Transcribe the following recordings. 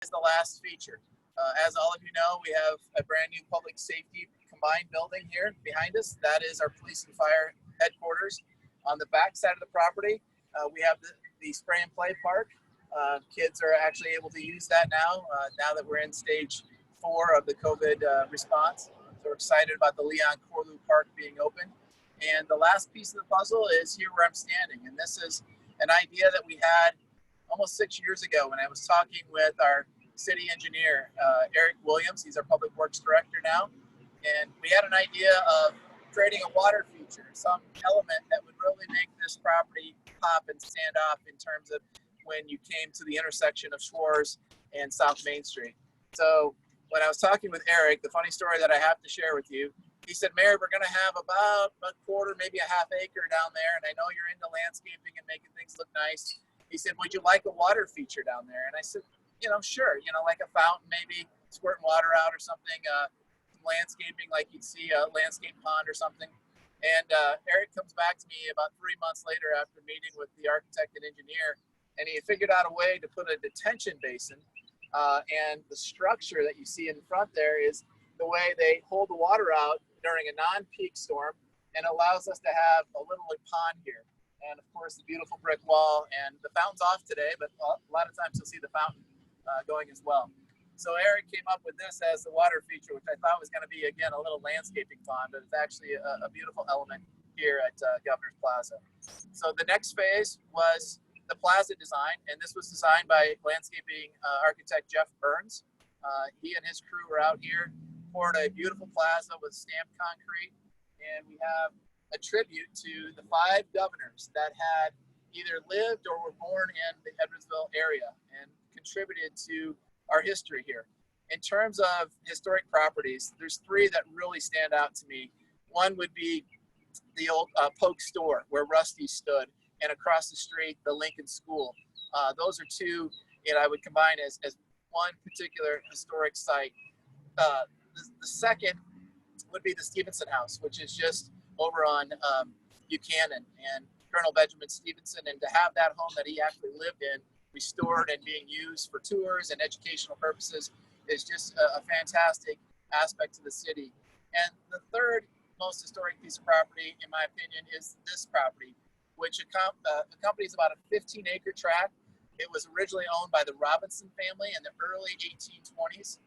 is the last feature. As all of you know, we have a brand new public safety combined building here behind us. That is our police and fire headquarters. On the back side of the property, we have the spray and play park. Kids are actually able to use that now that we're in stage 4 of the COVID response. So we're excited about the Leon Corlew Park being open. And the last piece of the puzzle is here where I'm standing. And this is an idea that we had almost 6 years ago when I was talking with our city engineer, Eric Williams. He's our public works director now. And we had an idea of creating a water feature, some element that would really make this property pop and stand off in terms of when you came to the intersection of Schwartz and South Main Street. So when I was talking with Eric, the funny story that I have to share with you, he said, Mayor, we're going to have about a quarter, maybe a half acre down there. And I know you're into landscaping and making things look nice. He said, would you like a water feature down there? And I said, sure, like a fountain, maybe squirting water out or something, some landscaping like you'd see a landscape pond or something. And Eric comes back to me about 3 months later after meeting with the architect and engineer, and he figured out a way to put a detention basin. And the structure that you see in front there is the way they hold the water out during a non-peak storm, and allows us to have a little pond here. And of course, the beautiful brick wall, and the fountain's off today, but a lot of times you'll see the fountain going as well. So Eric came up with this as the water feature, which I thought was going to be, again, a little landscaping pond, but it's actually a beautiful element here at Governor's Plaza. So the next phase was the plaza design, and this was designed by landscaping architect Jeff Burns. He and his crew were out here, poured a beautiful plaza with stamped concrete, and we have a tribute to the 5 governors that had either lived or were born in the Edwardsville area and contributed to our history here. In terms of historic properties, there's 3 that really stand out to me. One would be the old Polk store where Rusty stood, and across the street, the Lincoln School. Those are 2 I would combine as one particular historic site. The second would be the Stevenson House, which is just over on Buchanan and Colonel Benjamin Stevenson, and to have that home that he actually lived in restored and being used for tours and educational purposes is just a fantastic aspect to the city. And the third most historic piece of property, in my opinion, is this property, which accompanies about a 15-acre tract. It was originally owned by the Robinson family in the early 1820s.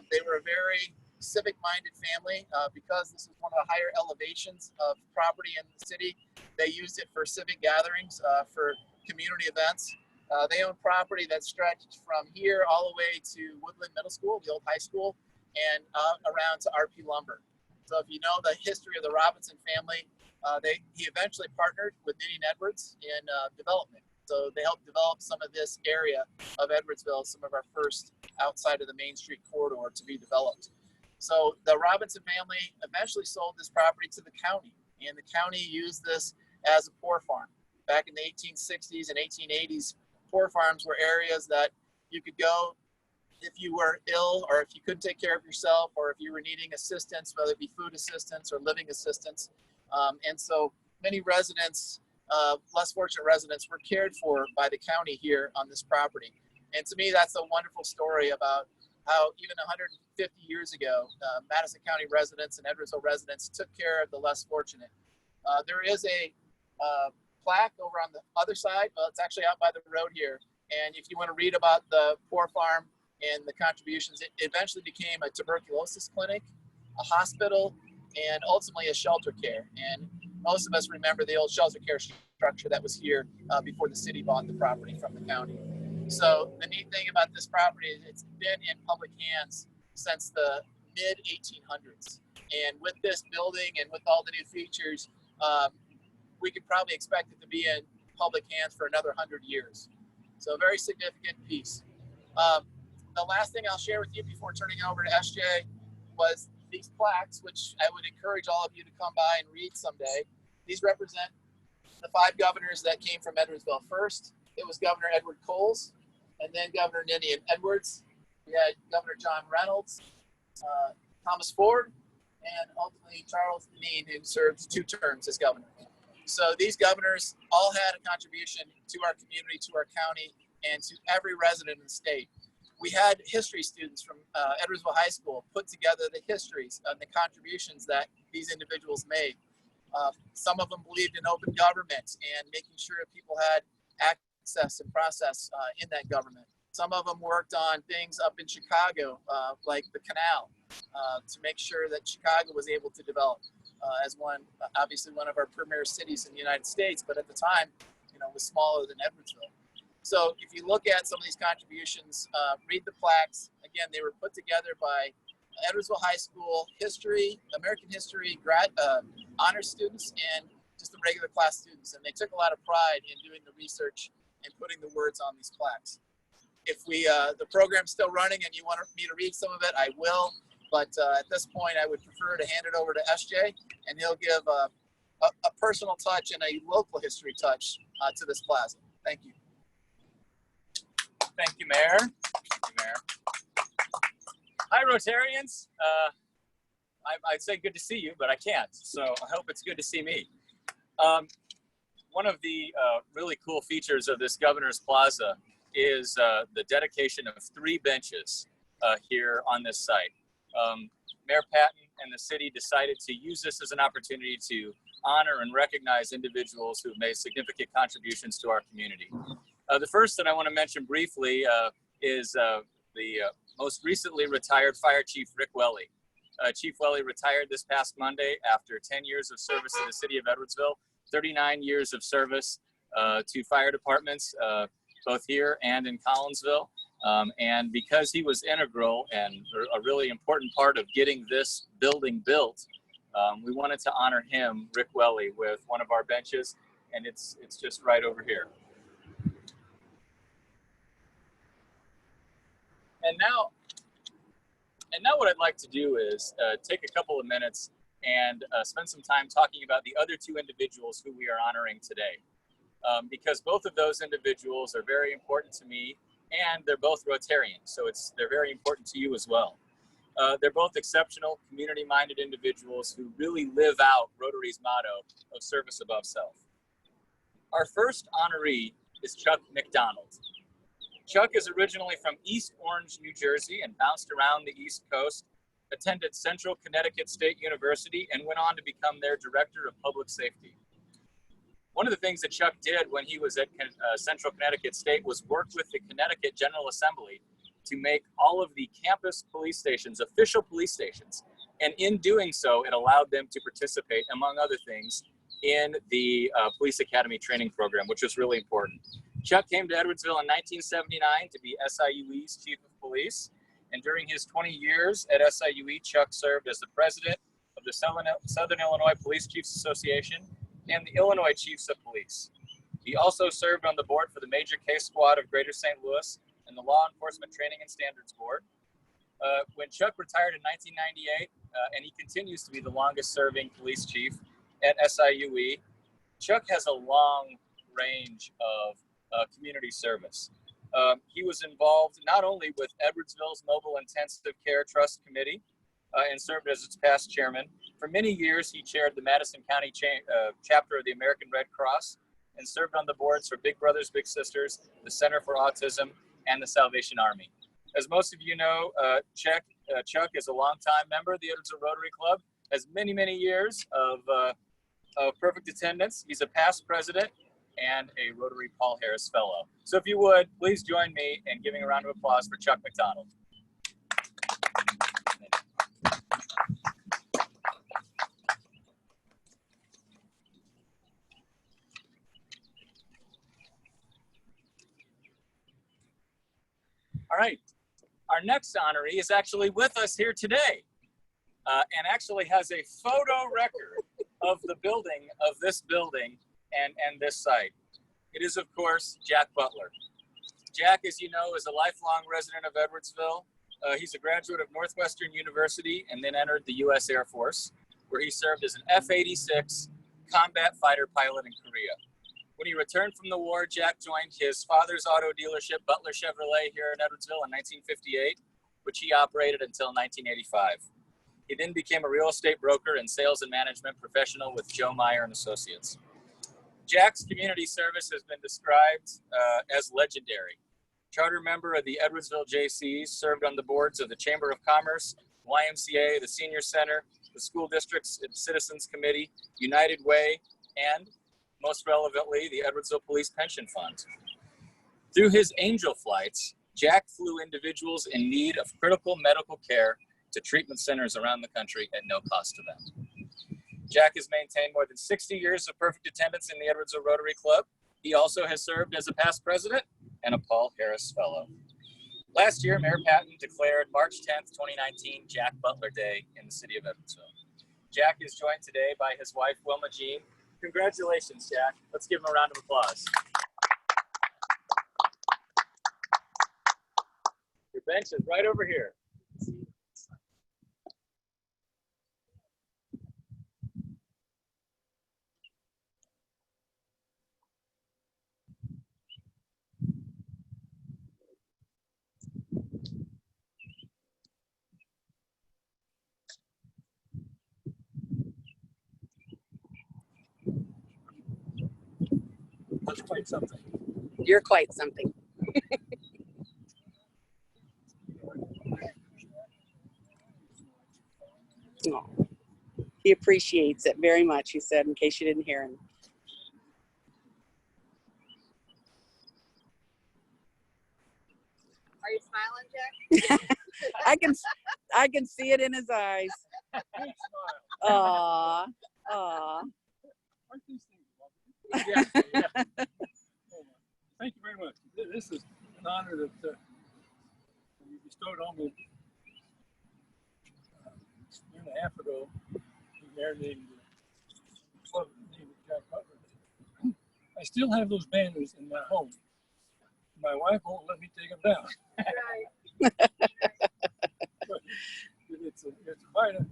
They were a very civic-minded family because this is one of the higher elevations of property in the city. They used it for civic gatherings, for community events. They own property that stretched from here all the way to Woodland Middle School, the old high school, and around to RP Lumber. So if you know the history of the Robinson family, he eventually partnered with Nitty Edwards in development. So they helped develop some of this area of Edwardsville, some of our first outside of the Main Street corridor to be developed. So the Robinson family eventually sold this property to the county, and the county used this as a poor farm. Back in the 1860s and 1880s, poor farms were areas that you could go if you were ill, or if you couldn't take care of yourself, or if you were needing assistance, whether it be food assistance or living assistance. And so many residents, less fortunate residents, were cared for by the county here on this property. And to me, that's a wonderful story about how even 150 years ago, Madison County residents and Edwardsville residents took care of the less fortunate. There is a plaque over on the other side. Well, it's actually out by the road here. And if you want to read about the poor farm and the contributions, it eventually became a tuberculosis clinic, a hospital, and ultimately a shelter care. And most of us remember the old shelter care structure that was here before the city bought the property from the county. So the neat thing about this property is it's been in public hands since the mid-1800s. And with this building and with all the new features, we could probably expect it to be in public hands for another 100 years. So a very significant piece. The last thing I'll share with you before turning it over to SJ was these plaques, which I would encourage all of you to come by and read someday. These represent the 5 governors that came from Edwardsville. First, it was Governor Edward Coles, and then Governor Ninian Edwards. We had Governor John Reynolds, Thomas Ford, and ultimately Charles Deneen, who served 2 terms as governor. So these governors all had a contribution to our community, to our county, and to every resident in the state. We had history students from Edwardsville High School put together the histories and the contributions that these individuals made. Some of them believed in open government and making sure people had access and process in that government. Some of them worked on things up in Chicago, like the canal, to make sure that Chicago was able to develop as obviously one of our premier cities in the United States, but at the time, was smaller than Edwardsville. So if you look at some of these contributions, read the plaques. Again, they were put together by Edwardsville High School history, American history honor students, and just the regular class students. And they took a lot of pride in doing the research and putting the words on these plaques. If the program's still running and you want me to read some of it, I will. But at this point, I would prefer to hand it over to SJ, and he'll give a personal touch and a local history touch to this plaza. Thank you. Thank you, Mayor. Thank you, Mayor. Hi, Rotarians. I'd say good to see you, but I can't. So I hope it's good to see me. One of the really cool features of this Governor's Plaza is the dedication of 3 benches here on this site. Mayor Patton and the city decided to use this as an opportunity to honor and recognize individuals who have made significant contributions to our community. The first that I want to mention briefly is the most recently retired Fire Chief Rick Welly. Chief Welly retired this past Monday after 10 years of service to the city of Edwardsville, 39 years of service to fire departments, both here and in Collinsville. And because he was integral and a really important part of getting this building built, we wanted to honor him, Rick Welly, with one of our benches, and it's just right over here. And now what I'd like to do is take a couple of minutes and spend some time talking about the other 2 individuals who we are honoring today. Because both of those individuals are very important to me, and they're both Rotarians, so they're very important to you as well. They're both exceptional, community-minded individuals who really live out Rotary's motto of service above self. Our first honoree is Chuck MacDonald. Chuck is originally from East Orange, New Jersey, and bounced around the East Coast, attended Central Connecticut State University, and went on to become their Director of Public Safety. One of the things that Chuck did when he was at Central Connecticut State was work with the Connecticut General Assembly to make all of the campus police stations official police stations. And in doing so, it allowed them to participate, among other things, in the Police Academy training program, which was really important. Chuck came to Edwardsville in 1979 to be SIUE's Chief of Police. And during his 20 years at SIUE, Chuck served as the president of the Southern Illinois Police Chiefs Association and the Illinois Chiefs of Police. He also served on the board for the Major Case Squad of Greater St. Louis and the Law Enforcement Training and Standards Board. When Chuck retired in 1998, and he continues to be the longest serving police chief at SIUE, Chuck has a long range of community service. He was involved not only with Edwardsville's Mobile Intensive Care Trust Committee and served as its past chairman. For many years, he chaired the Madison County chapter of the American Red Cross and served on the boards for Big Brothers Big Sisters, the Center for Autism, and the Salvation Army. As most of you know, Chuck is a longtime member of the Edwardsville Rotary Club, has many, many years of perfect attendance. He's a past president and a Rotary Paul Harris Fellow. So if you would, please join me in giving a round of applause for Chuck MacDonald. All right, our next honoree is actually with us here today and actually has a photo record of the building of this building and this site. It is, of course, Jack Butler. Jack, as you know, is a lifelong resident of Edwardsville. He's a graduate of Northwestern University and then entered the U.S. Air Force, where he served as an F-86 combat fighter pilot in Korea. When he returned from the war, Jack joined his father's auto dealership, Butler Chevrolet, here in Edwardsville in 1958, which he operated until 1985. He then became a real estate broker and sales and management professional with Joe Meyer and Associates. Jack's community service has been described as legendary. charter member of the Edwardsville JCs, served on the boards of the Chamber of Commerce, YMCA, the Senior Center, the School Districts and Citizens Committee, United Way, and most relevantly, the Edwardsville Police Pension Fund. Through his angel flights, Jack flew individuals in need of critical medical care to treatment centers around the country at no cost to them. Jack has maintained more than 60 years of perfect attendance in the Edwardsville Rotary Club. He also has served as a past president and a Paul Harris Fellow. Last year, Mayor Patton declared March 10th, 2019, Jack Butler Day in the city of Edwardsville. Jack is joined today by his wife, Wilma Jean. Congratulations, Jack. Let's give him a round of applause. Your bench is right over here. That's quite something. You're quite something. Oh, he appreciates it very much, he said, in case you didn't hear him. Are you smiling, Jack? I can see it in his eyes. Aw, aw. Aren't these things lovely? Yeah, yeah. Thank you very much. This is an honor that you bestowed on me a year and a half ago. The mayor named club named Jack Butler. I still have those banners in my home. My wife won't let me take them down. Right. But it's quite a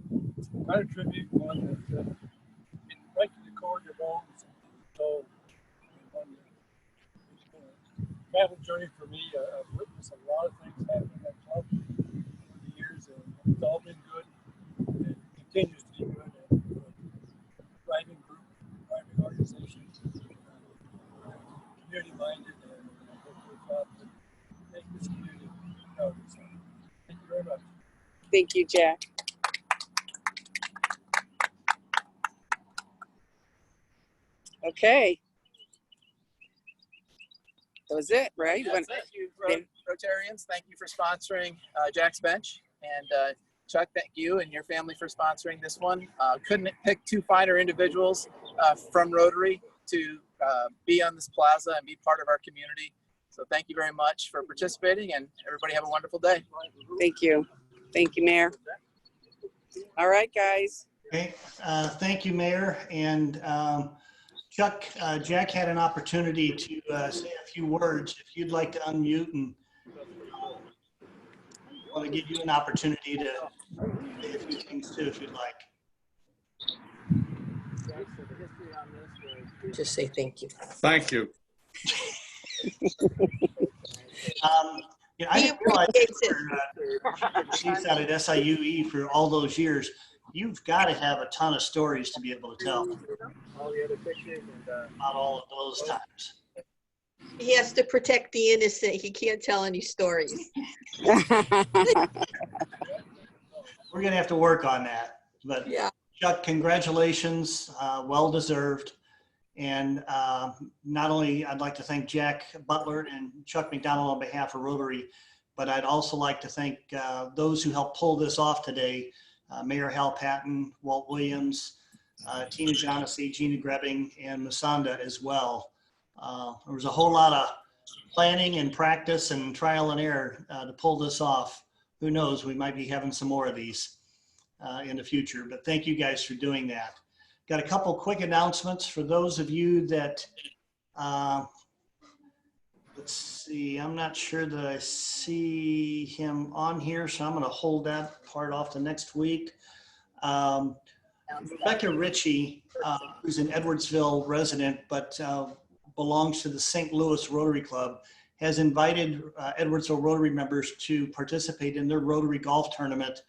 tribute, one that right to the core of your bones. So, it's been a travel journey for me. I've witnessed a lot of things happen in that club over the years, and it's all been good. And it continues to be good. And thriving group, thriving organization, community-minded, and hopefully to make this community proud. So, thank you very much. Thank you, Jack. Okay. That was it, right? Yes, thank you, Rotarians. Thank you for sponsoring Jack's Bench. And Chuck, thank you and your family for sponsoring this one. Couldn't pick two finer individuals from Rotary to be on this plaza and be part of our community. So thank you very much for participating, and everybody have a wonderful day. Thank you. Thank you, Mayor. All right, guys. Okay, thank you, Mayor. And Chuck, Jack had an opportunity to say a few words. If you'd like to unmute, and I want to give you an opportunity to say a few things too, if you'd like. Just say thank you. Thank you. Yeah, I didn't realize chiefs out at SIUE for all those years. You've got to have a ton of stories to be able to tell All the other pictures and about all of those times. He has to protect the innocent. He can't tell any stories. We're going to have to work on that. But Yeah. Chuck, congratulations. Well deserved. And not only I'd like to thank Jack Butler and Chuck MacDonald on behalf of Rotary, but I'd also like to thank those who helped pull this off today. Mayor Patton, Walt Williams, Tina Jonassy, Gina Grebbing, and Masanda as well. There was a whole lot of planning and practice and trial and error to pull this off. Who knows, we might be having some more of these in the future, but thank you guys for doing that. Got a couple quick announcements for those of you that, let's see, I'm not sure that I see him on here, so I'm going to hold that part off to next week. Rebecca Ritchie, who's an Edwardsville resident, but belongs to the St. Louis Rotary Club, has invited Edwardsville Rotary members to participate in their Rotary golf tournament.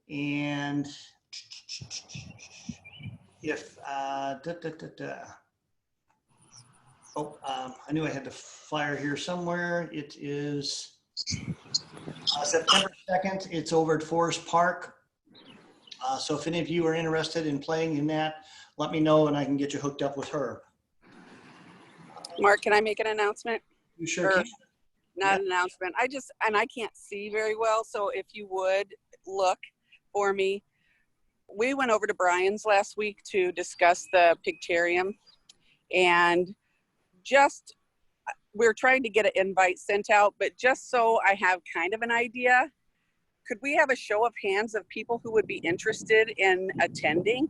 And if Oh, I knew I had the flyer here somewhere. It is September 2nd. It's over at Forest Park. So if any of you are interested in playing in that, let me know and I can get you hooked up with her. Mark, can I make an announcement? You sure Or can. not an announcement. And I can't see very well. So if you would look for me. We went over to Brian's last week to discuss the Pictarium, and we're trying to get an invite sent out, but just so I have kind of an idea, could we have a show of hands of people who would be interested in attending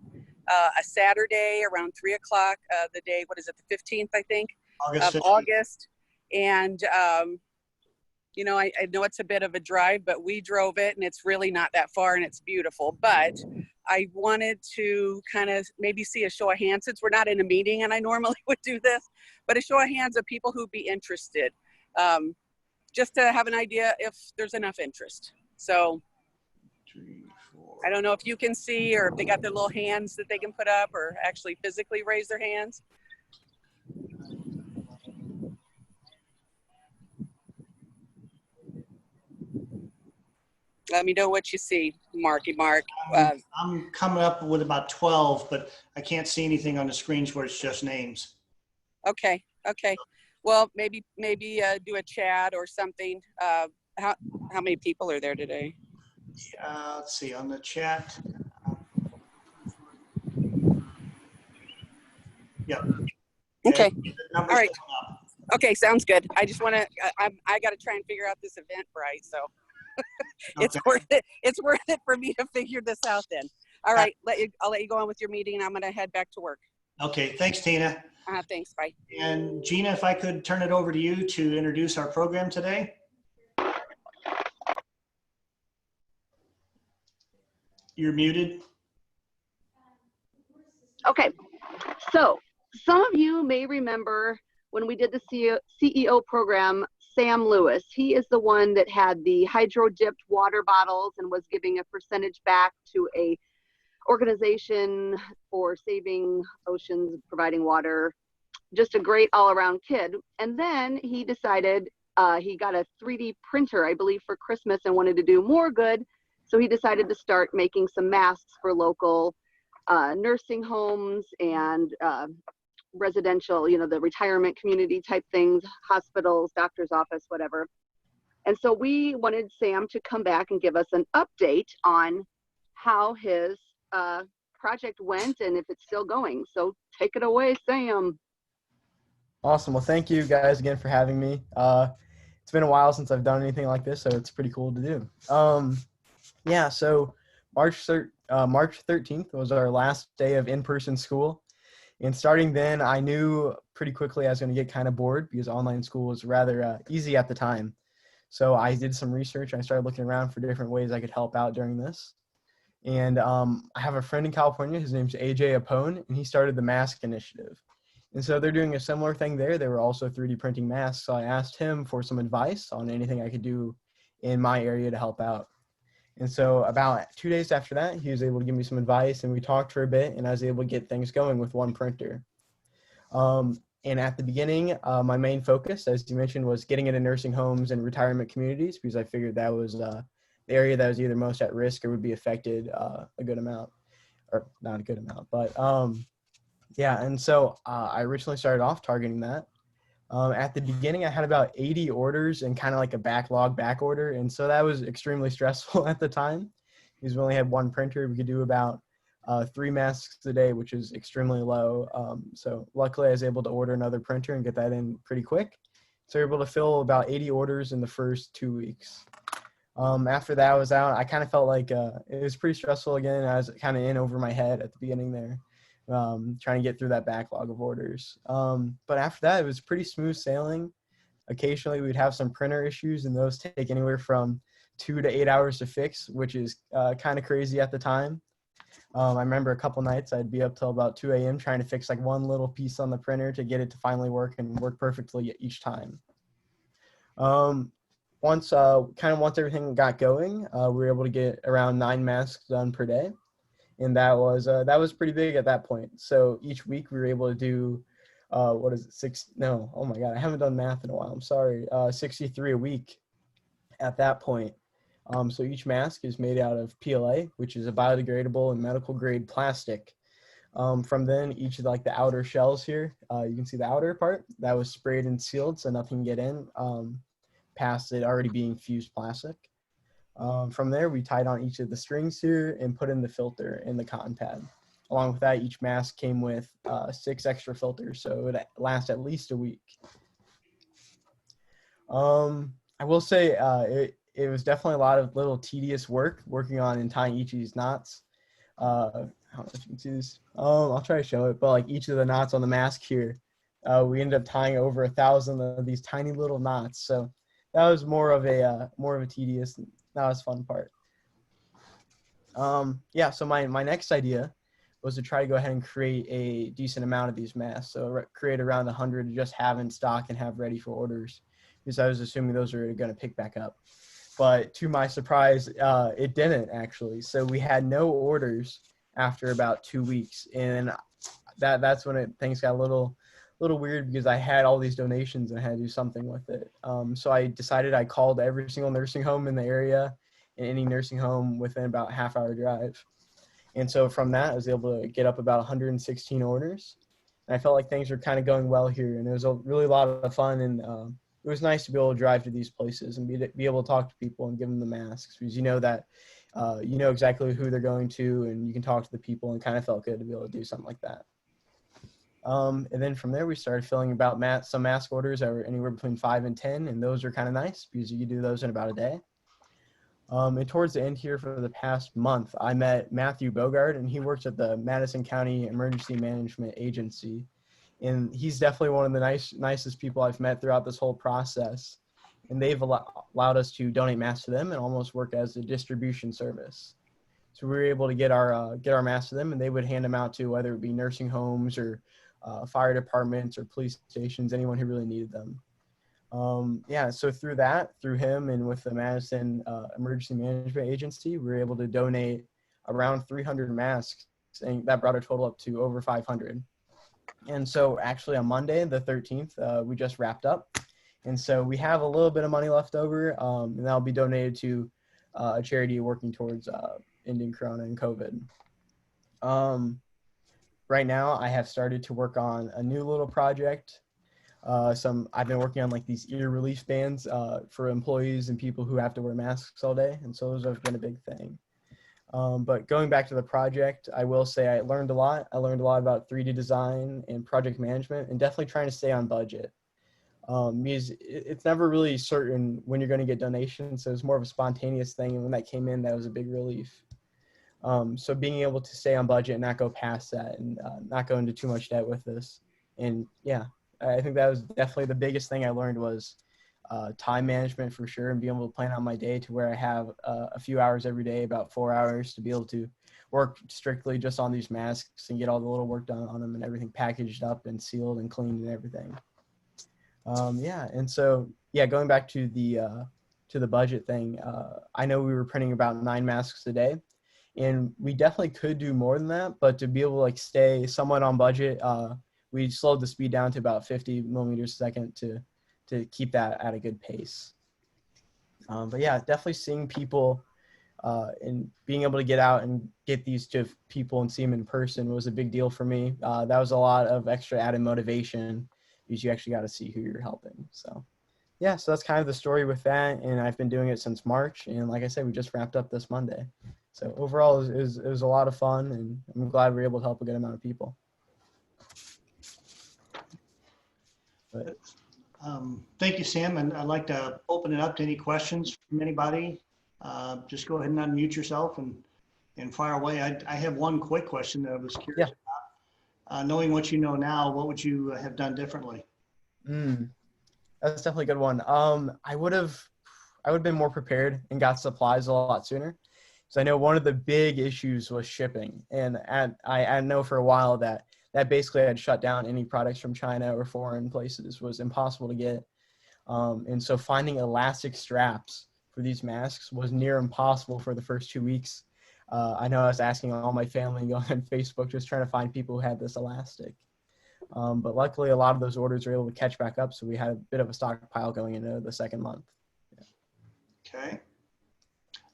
a Saturday around 3 o'clock, the day, what is it, the 15th, I think, August of 15th. August. And, you know, I know it's a bit of a drive, but we drove it and it's really not that far and it's beautiful. But I wanted to kind of maybe see a show of hands, since we're not in a meeting and I normally would do this, but a show of hands of people who'd be interested, just to have an idea if there's enough interest. So 3, 4. I don't know if you can see or if they got their little hands that they can put up or actually physically raise their hands. Let me know what you see, Marky Mark. I'm coming up with about 12, but I can't see anything on the screens where it's just names. Okay. Well, maybe do a chat or something. How many people are there today? Let's see on the chat. Yep. Okay. All right. Okay, sounds good. I just want to. I got to try and figure out this event, right? So it's worth it. It's worth it for me to figure this out. Then. All right. I'll let you go on with your meeting. I'm going to head back to work. Okay. Thanks, Tina. Thanks. Bye. And Gina, if I could turn it over to you to introduce our program today. You're muted. Okay, so some of you may remember when we did the CEO program, Sam Lewis. He is the one that had the hydro-dipped water bottles and was giving a percentage back to a organization for saving oceans, providing water. Just a great all-around kid. And then he decided he got a 3D printer, I believe, for Christmas and wanted to do more good. So he decided to start making some masks for local nursing homes and residential, you know, the retirement community type things, hospitals, doctor's office, whatever. And so we wanted Sam to come back and give us an update on how his project went and if it's still going. So take it away, Sam. Awesome. Well, thank you guys again for having me. It's been a while since I've done anything like this, so it's pretty cool to do. Yeah, so March 13th was our last day of in-person school. And starting then, I knew pretty quickly I was going to get kind of bored because online school was rather easy at the time. So I did some research. I started looking around for different ways I could help out during this. And I have a friend in California. His name's AJ Apone, and he started the Mask Initiative. And so they're doing a similar thing there. They were also 3D printing masks. So I asked him for some advice on anything I could do in my area to help out. And so about 2 days after that, he was able to give me some advice and we talked for a bit and I was able to get things going with one printer. And at the beginning, my main focus, as you mentioned, was getting into nursing homes and retirement communities because I figured that was the area that was either most at risk or would be affected a good amount, or not a good amount, but yeah. And so I originally started off targeting that. At the beginning, I had about 80 orders and kind of like a backlog back order. And so that was extremely stressful at the time because we only had one printer. We could do about 3 masks a day, which is extremely low. So luckily I was able to order another printer and get that in pretty quick. So we were able to fill about 80 orders in the first 2 weeks. After that was out, I kind of felt like it was pretty stressful again. I was kind of in over my head at the beginning there. Trying to get through that backlog of orders. But after that, it was pretty smooth sailing. Occasionally we'd have some printer issues and those take anywhere from 2 to 8 hours to fix, which is kind of crazy at the time. I remember a couple nights I'd be up till about 2 a.m. trying to fix like one little piece on the printer to get it to finally work and work perfectly each time. Once everything got going, we were able to get around 9 masks done per day. And that was pretty big at that point. So each week we were able to do what is it, no, oh my God, I haven't done math in a while, I'm sorry, 63 a week at that point. So each mask is made out of PLA, which is a biodegradable and medical grade plastic. From then, each of like the outer shells here, you can see the outer part that was sprayed and sealed so nothing can get in past it already being fused plastic. From there, we tied on each of the strings here and put in the filter in the cotton pad. Along with that, each mask came with 6 extra filters, so it would last at least a week. I will say it was definitely a lot of little tedious work working on and tying each of these knots. I don't know if you can see this. I'll try to show it, but like each of the knots on the mask here, we ended up tying over 1,000 of these tiny little knots. So that was more of a tedious, not as fun part. Yeah, so my next idea was to try to go ahead and create a decent amount of these masks. So create around 100 to just have in stock and have ready for orders, because I was assuming those are going to pick back up. But to my surprise, it didn't actually. So we had no orders after about 2 weeks, and that's when things got a little weird, because I had all these donations and I had to do something with it. So I decided I called every single nursing home in the area and any nursing home within about a half-hour drive. And so from that, I was able to get up about 116 orders. And I felt like things were kind of going well here, and it was a lot of fun. And it was nice to be able to drive to these places and be able to talk to people and give them the masks, because you know that you know exactly who they're going to, and you can talk to the people, and kind of felt good to be able to do something like that. And then from there, we started filling about some mask orders that were anywhere between 5 and 10, and those are kind of nice because you do those in about a day. And towards the end here for the past month, I met Matthew Bogard, and he works at the Madison County Emergency Management Agency. And he's definitely one of the nicest people I've met throughout this whole process. And they've allowed us to donate masks to them and almost work as a distribution service. So we were able to get our masks to them, and they would hand them out to whether it be nursing homes or fire departments or police stations, anyone who really needed them. Yeah, so through him and with the Madison Emergency Management Agency, we were able to donate around 300 masks, and that brought our total up to over 500. And so actually on Monday, the 13th, we just wrapped up. And so we have a little bit of money left over, and that'll be donated to a charity working towards ending Corona and COVID. Right now, I have started to work on a new little project. I've been working on like these ear relief bands for employees and people who have to wear masks all day. And so those have been a big thing. But going back to the project, I will say I learned a lot. I learned a lot about 3D design and project management, and definitely trying to stay on budget. Because it's never really certain when you're going to get donations. So it's more of a spontaneous thing. And when that came in, that was a big relief. So being able to stay on budget and not go past that, and not go into too much debt with this. And yeah, I think that was definitely the biggest thing I learned was time management for sure, and being able to plan out my day to where I have a few hours every day, about 4 hours, to be able to work strictly just on these masks and get all the little work done on them and everything packaged up and sealed and cleaned and everything. Yeah, and so yeah, going back to the budget thing, I know we were printing about 9 masks a day, and we definitely could do more than that, but to be able to like stay somewhat on budget, we slowed the speed down to about 50 millimeters a second to keep that at a good pace. But yeah, definitely seeing people and being able to get out and get these to people and see them in person was a big deal for me. That was a lot of extra added motivation, because you actually got to see who you're helping. So yeah, so that's kind of the story with that. And I've been doing it since March. And like I said, we just wrapped up this Monday. So overall, it was a lot of fun, and I'm glad we were able to help a good amount of people. But, Thank you, Sam. And I'd like to open it up to any questions from anybody. Just go ahead and unmute yourself and fire away. I have one quick question that I was curious about. Knowing what you know now, what would you have done differently? That's definitely a good one. I would have been more prepared and got supplies a lot sooner. So I know one of the big issues was shipping, and I know for a while that basically had shut down any products from China or foreign places was impossible to get. And so finding elastic straps for these masks was near impossible for the first 2 weeks. I know I was asking all my family, going on Facebook, just trying to find people who had this elastic. But luckily, a lot of those orders were able to catch back up, so we had a bit of a stockpile going into the second month. Okay.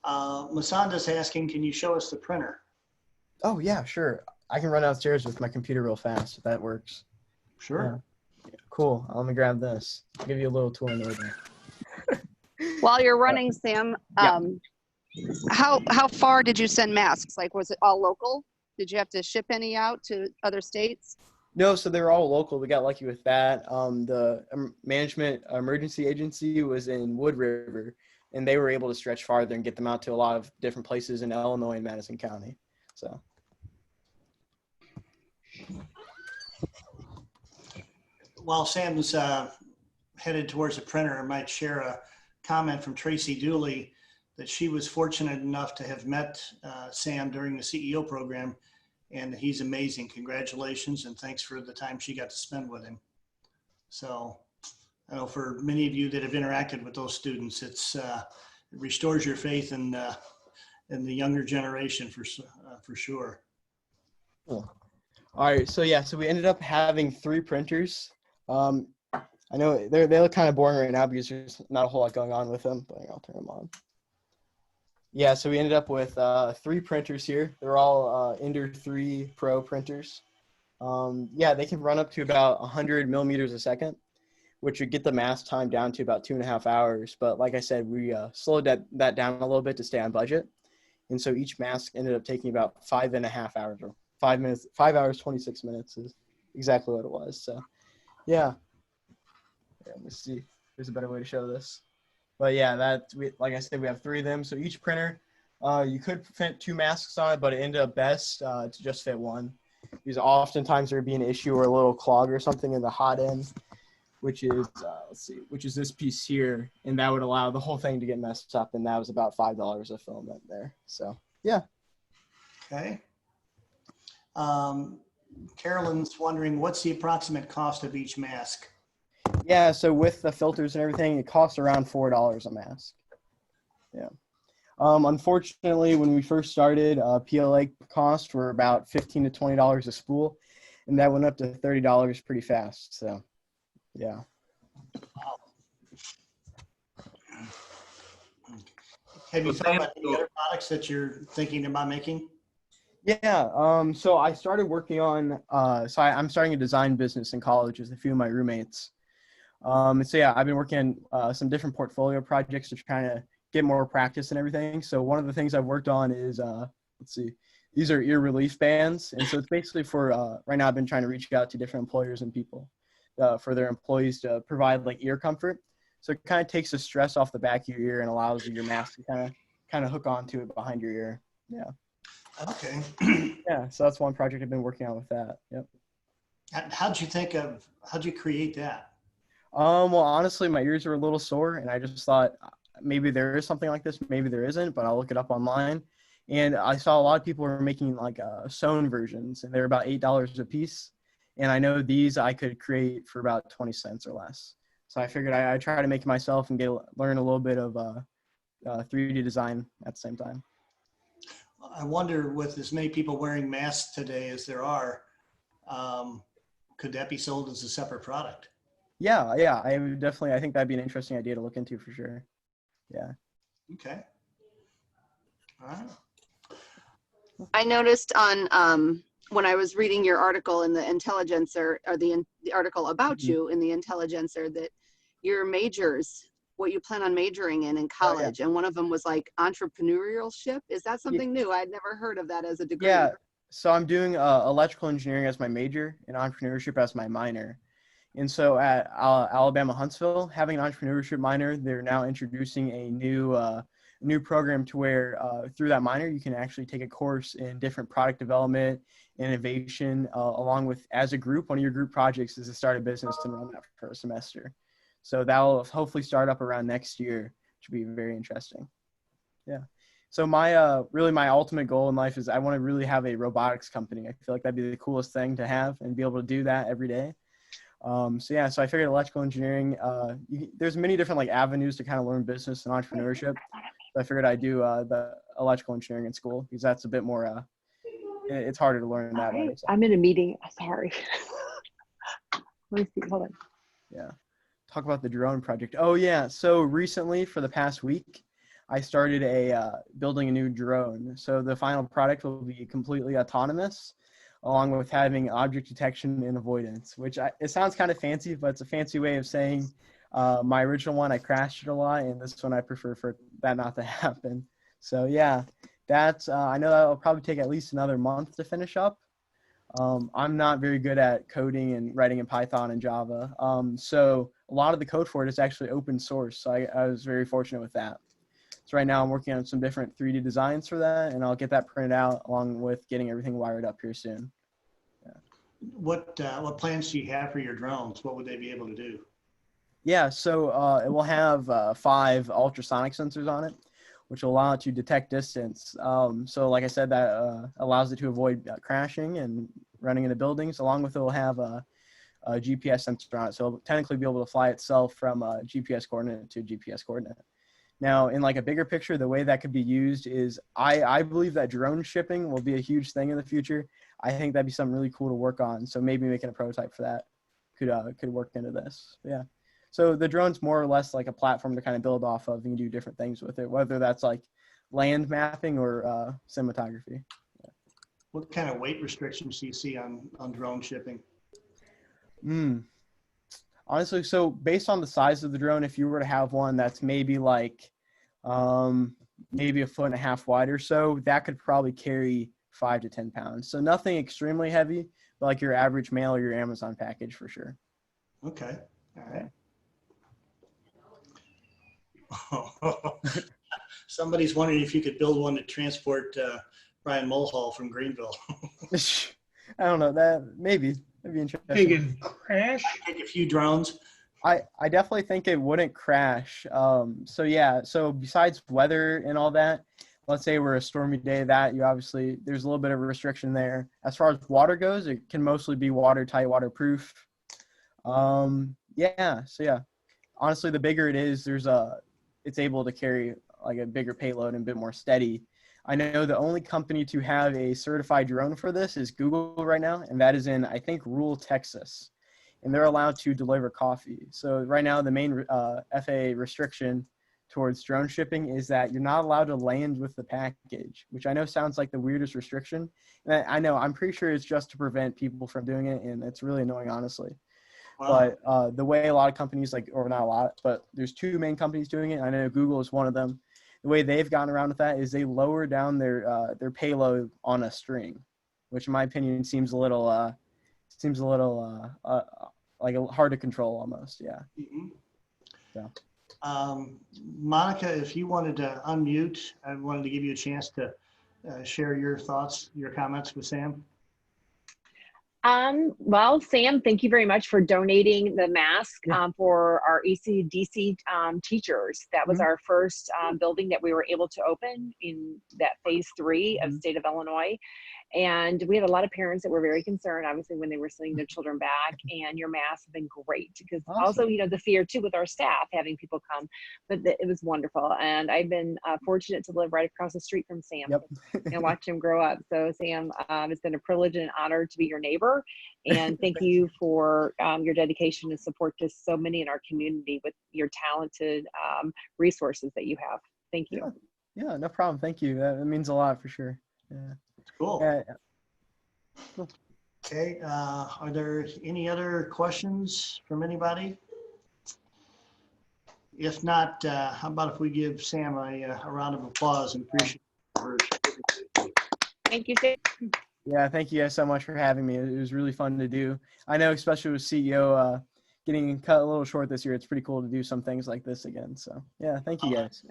Masanda's asking, can you show us the printer? Oh, yeah, sure. I can run downstairs with my computer real fast if that works. Sure. Yeah, cool. Let me grab this. I'll give you a little tour in order. While you're running, Sam, Yeah. how far did you send masks? Like, was it all local? Did you have to ship any out to other states? No, so they're all local. We got lucky with that. The management emergency agency was in Wood River, and they were able to stretch farther and get them out to a lot of different places in Illinois and Madison County. So. While Sam's headed towards the printer, I might share a comment from Tracy Dooley that she was fortunate enough to have met Sam during the CEO program, and he's amazing. Congratulations, and thanks for the time she got to spend with him. So I know for many of you that have interacted with those students, it restores your faith in the younger generation for sure. Cool. All right, so yeah, so we ended up having 3 printers. I know they look kind of boring right now because there's not a whole lot going on with them, but I'll turn them on. Yeah, so we ended up with 3 printers here. They're all Ender 3 Pro printers. Yeah, they can run up to about 100 millimeters a second, which would get the mask time down to about 2.5 hours. But like I said, we slowed that down a little bit to stay on budget. And so each mask ended up taking about 5.5 hours, or 5 minutes, 5 hours, 26 minutes is exactly what it was. So yeah, let me see. There's a better way to show this. But yeah, like I said, we have 3 of them. So each printer, you could fit 2 masks on it, but it ended up best to just fit 1. Because oftentimes there would be an issue or a little clog or something in the hot end, which is, which is this piece here. And that would allow the whole thing to get messed up. And that was about $5 of filament there. So yeah. Okay. Carolyn's wondering, what's the approximate cost of each mask? Yeah, so with the filters and everything, it costs around $4 a mask. Yeah. Unfortunately, when we first started, PLA cost were about $15 to $20 a spool, and that went up to $30 pretty fast. So, yeah. Wow. Have you thought about any other products that you're thinking about making? Yeah, so I started working on, I'm starting a design business in college with a few of my roommates. And so yeah, I've been working on some different portfolio projects to try to get more practice and everything. So one of the things I've worked on is, these are ear relief bands. And so it's basically for, right now I've been trying to reach out to different employers and people for their employees to provide like ear comfort. So it kind of takes the stress off the back of your ear and allows your mask to kind of hook onto it behind your ear. Yeah. Okay. Yeah, so that's one project I've been working on with that. Yep. How'd you create that? Well, honestly, my ears are a little sore, and I just thought maybe there is something like this, maybe there isn't, but I'll look it up online. And I saw a lot of people were making like sewn versions, and they're about $8 a piece. And I know these I could create for about 20 cents or less. So I figured I'd try to make it myself and learn a little bit of 3D design at the same time. I wonder, with as many people wearing masks today as there are, could that be sold as a separate product? Yeah, I would definitely. I think that'd be an interesting idea to look into for sure. Yeah. Okay. All right. I noticed on when I was reading your article in the Intelligencer, or the article about you in the Intelligencer, that your majors, what you plan on majoring in college, and one of them was like entrepreneurship. Is that something new? I'd never heard of that as a degree. Yeah. So I'm doing electrical engineering as my major and entrepreneurship as my minor. And so at Alabama Huntsville, having an entrepreneurship minor, they're now introducing a new program to where through that minor, you can actually take a course in different product development, innovation, along with, as a group, one of your group projects is to start a business and run that for a semester. So that will hopefully start up around next year, which will be very interesting. Yeah. So my really my ultimate goal in life is I want to really have a robotics company. I feel like that'd be the coolest thing to have and be able to do that every day. So yeah, so I figured electrical engineering, there's many different like avenues to kind of learn business and entrepreneurship. So I figured I'd do the electrical engineering in school because that's a bit more, it's harder to learn that way. So. I'm in a meeting. Sorry. let me see. Hold on. Yeah. Talk about the drone project. Oh yeah. So recently, for the past week, I started building a new drone. So the final product will be completely autonomous, along with having object detection and avoidance, which it sounds kind of fancy, but it's a fancy way of saying my original one, I crashed it a lot, and this one I prefer for that not to happen. So yeah, that's, I know that'll probably take at least another month to finish up. I'm not very good at coding and writing in Python and Java. So a lot of the code for it is actually open source. So I was very fortunate with that. So right now I'm working on some different 3D designs for that, and I'll get that printed out along with getting everything wired up here soon. Yeah. What plans do you have for your drones? What would they be able to do? Yeah, so it will have 5 ultrasonic sensors on it, which will allow it to detect distance. So like I said, that allows it to avoid crashing and running into buildings. Along with it will have a GPS sensor on it. So it'll technically be able to fly itself from a GPS coordinate to GPS coordinate. Now, in like a bigger picture, the way that could be used is I believe that drone shipping will be a huge thing in the future. I think that'd be something really cool to work on. So maybe making a prototype for that could work into this. Yeah. So the drone's more or less like a platform to kind of build off of and do different things with it, whether that's like land mapping or cinematography. Yeah. What kind of weight restrictions do you see on drone shipping? Honestly, so based on the size of the drone, if you were to have one that's maybe like maybe 1.5 feet wide or so, that could probably carry 5 to 10 pounds. So nothing extremely heavy, but like your average mail or your Amazon package for sure. Okay. All right. Somebody's wondering if you could build one to transport Brian Mulhall from Greenville. I don't know, that maybe that'd be interesting. Thinking crash? Take a few drones. I definitely think it wouldn't crash. So yeah, so besides weather and all that, let's say we're a stormy day, that you obviously, there's a little bit of a restriction there. As far as water goes, it can mostly be watertight, waterproof. Yeah, so yeah, honestly, the bigger it is, it's able to carry like a bigger payload and a bit more steady. I know the only company to have a certified drone for this is Google right now, and that is in, I think, rural Texas. And they're allowed to deliver coffee. So right now, the main FAA restriction towards drone shipping is that you're not allowed to land with the package, which I know sounds like the weirdest restriction. And I know, I'm pretty sure it's just to prevent people from doing it, and it's really annoying, honestly. Wow. But the way a lot of companies, or not a lot, but there's 2 main companies doing it. I know Google is one of them. The way they've gotten around with that is they lower down their payload on a string, which in my opinion seems a little like hard to control almost. Yeah. Mm-hmm. Yeah. Monica, if you wanted to unmute, I wanted to give you a chance to share your thoughts, your comments with Sam. Well, Sam, thank you very much for donating the mask for our ECDC teachers. That was our first building that we were able to open in that phase 3 of the state of Illinois. And we had a lot of parents that were very concerned, obviously, when they were sending their children back, and your masks have been great because also, the fear too with our staff having people come, but it was wonderful. And I've been fortunate to live right across the street from Sam and watch him grow up. So Sam, it's been a privilege and an honor to be your neighbor. And thank you for your dedication and support to so many in our community with your talented resources that you have. Thank you. Yeah, no problem. Thank you. That means a lot for sure. Yeah. Cool. Yeah. Cool. Okay. Are there any other questions from anybody? If not, how about if we give Sam a round of applause and appreciate it. Thank you, Sam. Yeah, thank you guys so much for having me. It was really fun to do. I know, especially with CEO getting cut a little short this year, it's pretty cool to do some things like this again. So yeah, thank you guys.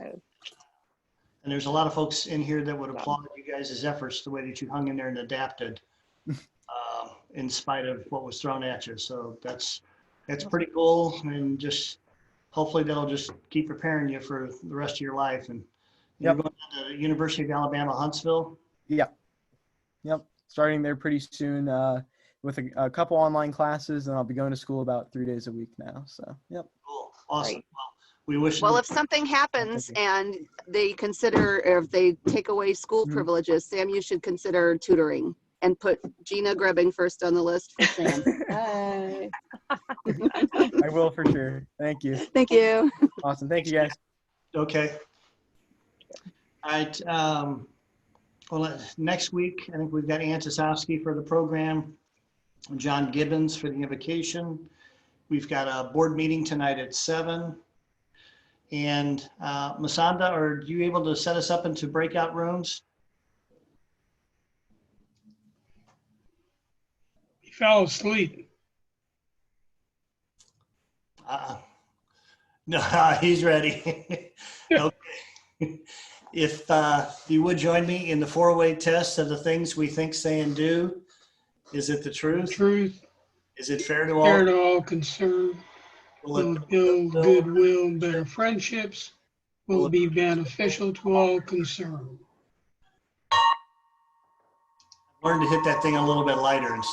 And there's a lot of folks in here that would applaud you guys' efforts, the way that you hung in there and adapted in spite of what was thrown at you. So that's pretty cool. And just hopefully that'll just keep preparing you for the rest of your life. And you're going to the University of Alabama, Huntsville? Yep. Starting there pretty soon with a couple online classes, and I'll be going to school about 3 days a week now. So, yep. Cool. Awesome. Right. We wish. Well, if something happens and they consider, or if they take away school privileges, Sam, you should consider tutoring. and put Gina Grubbing first on the list for Sam. Bye. I will for sure. Thank you. Thank you. Awesome. Thank you, guys. Okay. All right. Well, next week, I think we've got Ann Sosowski for the program, John Gibbons for the invocation. We've got a board meeting tonight at 7. And Masanda, are you able to set us up into breakout rooms? He fell asleep. No, he's ready. Okay. If you would join me in the 4-way test of the things we think, say, and do. Is it the truth? Truth, Is it fair to all? fair to all concerned, will build goodwill and better friendships, will be beneficial to all concerned. Learn to hit that thing a little bit lighter and